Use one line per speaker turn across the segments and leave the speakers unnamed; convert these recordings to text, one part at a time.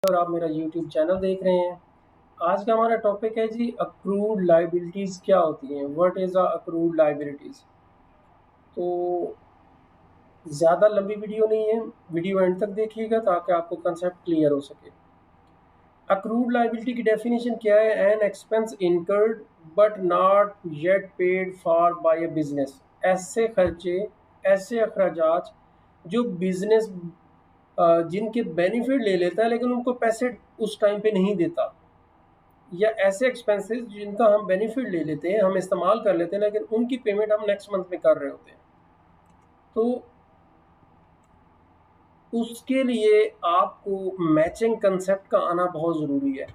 और आप मेरा यूट्यूब चैनल देख रहे हैं। आज का हमारा टॉपिक है जी अक्रूड लाइबिलिटीज़ क्या होती हैं, what is a accrued liabilities. तो ज़्यादा लंबी वीडियो नहीं है, वीडियो एंड तक देखिएगा ताकि आपको कंसेप्ट क्लियर हो सके। अक्रूड लाइबिलिटी की डेफिनेशन क्या है? An expense incurred but not yet paid for by a business. ऐसे खर्चे, ऐसे अखराजात जो बिजनेस जिनके बेनिफिट ले लेता है लेकिन उनको पैसे उस टाइम पे नहीं देता, या ऐसे एक्सपेंसेस जिनका हम बेनिफिट ले लेते हैं, हम इस्तेमाल कर लेते हैं लेकिन उनकी पेमेंट हम नेक्स्ट मंथ में कर रहे होते हैं। तो उसके लिए आपको मैचिंग कंसेप्ट का आना बहुत ज़रूरी है।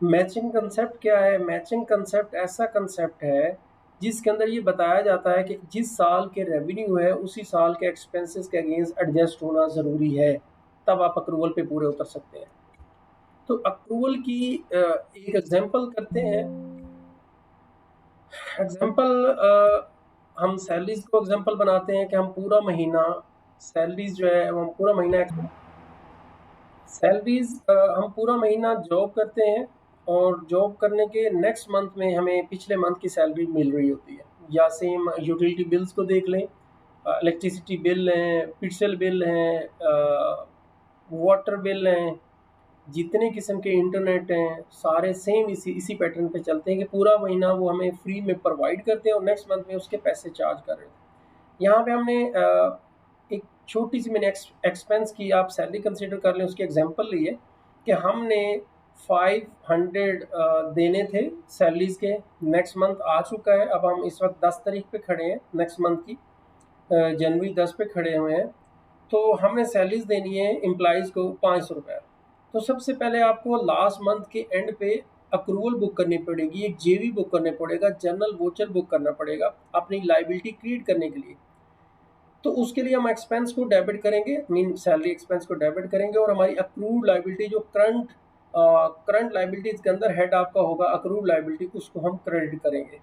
मैचिंग कंसेप्ट क्या है? मैचिंग कंसेप्ट ऐसा कंसेप्ट है जिसके अंदर ये बताया जाता है कि जिस साल के रेवेन्यू है उसी साल के एक्सपेंसेस के अगेंस्ट एडजस्ट होना ज़रूरी है, तब आप अप्रूवल पे पूरे उतर सकते हैं। तो अप्रूवल की एक एग्जांपल करते हैं। एग्जांपल हम सैलरीज को एग्जांपल बनाते हैं कि हम पूरा महीना सैलरीज जो है वो हम पूरा महीना सैलरीज हम पूरा महीना जॉब करते हैं और जॉब करने के नेक्स्ट मंथ में हमें पिछले मंथ की सैलरी मिल रही होती है। या सेम यूटिलिटी बिल्स को देख लें, इलेक्ट्रिसिटी बिल हैं, पिक्सल बिल हैं, वाटर बिल हैं, जितने किस्म के इंटरनेट हैं सारे सेम इसी इसी पैटर्न पे चलते हैं कि पूरा महीना वो हमें फ्री में प्रोवाइड करते हैं और नेक्स्ट मंथ में उसके पैसे चार्ज कर रहे हैं। यहाँ पे हमने एक छोटी सी मैंने एक्सपेंस की आप सैलरी कंसिडर कर लें, उसकी एग्जांपल ली है कि हमने 500 देने थे सैलरीज के, नेक्स्ट मंथ आ चुका है। अब हम इस वक्त 10 तारीख पे खड़े हैं नेक्स्ट मंथ की, जनवरी 10 पे खड़े हुए हैं। तो हमने सैलरीज देनी है एम्प्लॉइज़ को 500 रुपये। तो सबसे पहले आपको लास्ट मंथ के एंड पे अक्रूवल बुक करनी पड़ेगी, एक जेवी बुक करना पड़ेगा, जनरल वोचर बुक करना पड़ेगा अपनी लाइबिलिटी क्रिएट करने के लिए। तो उसके लिए हम एक्सपेंस को डेबिट करेंगे, मीन सैलरी एक्सपेंस को डेबिट करेंगे और हमारी अक्रूड लाइबिलिटी जो करंट लाइबिलिटीज के अंदर हेड आपका होगा अक्रूड लाइबिलिटी, उसको हम क्रेडिट करेंगे।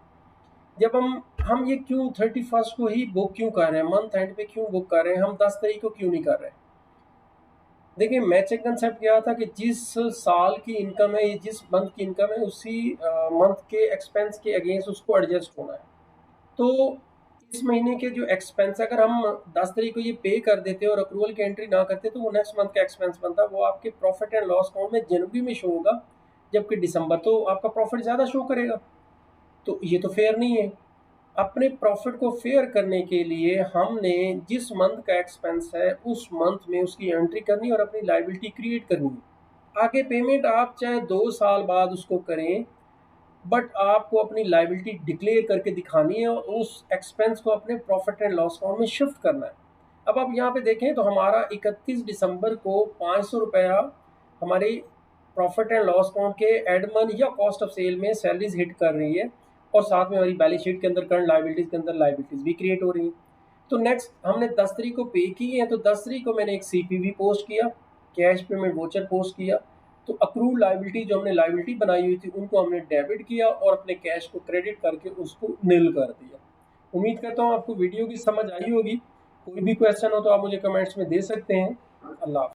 जब हम ये क्यों 31st को ही बुक क्यों कर रहे हैं, मंथ एंड पे क्यों बुक कर रहे हैं, हम 10 तारीख को क्यों नहीं कर रहे हैं? देखिए मैचिंग कंसेप्ट क्या था कि जिस साल की इनकम है, जिस मंथ की इनकम है, उसी मंथ के एक्सपेंस के अगेंस्ट उसको एडजस्ट होना है। तो इस महीने के जो एक्सपेंस अगर हम 10 तारीख को ये पे कर देते और अप्रूवल की एंट्री ना करते तो वो नेक्स्ट मंथ का एक्सपेंस बनता, वो आपके प्रॉफिट एंड लॉस अकाउंट में जनवरी में शो होगा, जबकि दिसंबर तो आपका प्रॉफिट ज़्यादा शो करेगा। तो ये तो फेयर नहीं है। अपने प्रॉफिट को फेयर करने के लिए हमने जिस मंथ का एक्सपेंस है उस मंथ में उसकी एंट्री करनी और अपनी लाइबिलिटी क्रिएट करनी है। आगे पेमेंट आप चाहे 2 साल बाद उसको करें, बट आपको अपनी लाइबिलिटी डिक्लेयर करके दिखानी है और उस एक्सपेंस को अपने प्रॉफिट एंड लॉस अकाउंट में शिफ्ट करना है। अब आप यहाँ पे देखें तो हमारा 31 दिसंबर को 500 रुपया हमारे प्रॉफिट एंड लॉस अकाउंट के एडमन या कॉस्ट ऑफ सेल में सैलरीज हिट कर रही है और साथ में हमारी बैलेंस शीट के अंदर करंट लाइबिलिटीज के अंदर लाइबिलिटीज भी क्रिएट हो रही हैं। तो नेक्स्ट हमने 10 तारीख को पे की है, तो 10 तारीख को मैंने एक सीपीवी पोस्ट किया, कैश पेमेंट वोचर पोस्ट किया। तो अक्रूड लाइबिलिटी जो हमने लाइबिलिटी बनाई हुई थी उनको हमने डेबिट किया और अपने कैश को क्रेडिट करके उसको नील कर दिया। उम्मीद करता हूँ आपको वीडियो की समझ आई होगी। कोई भी क्वेश्चन हो तो आप मुझे कमेंट्स में दे सकते हैं। अल्लाह हाफ़िज़।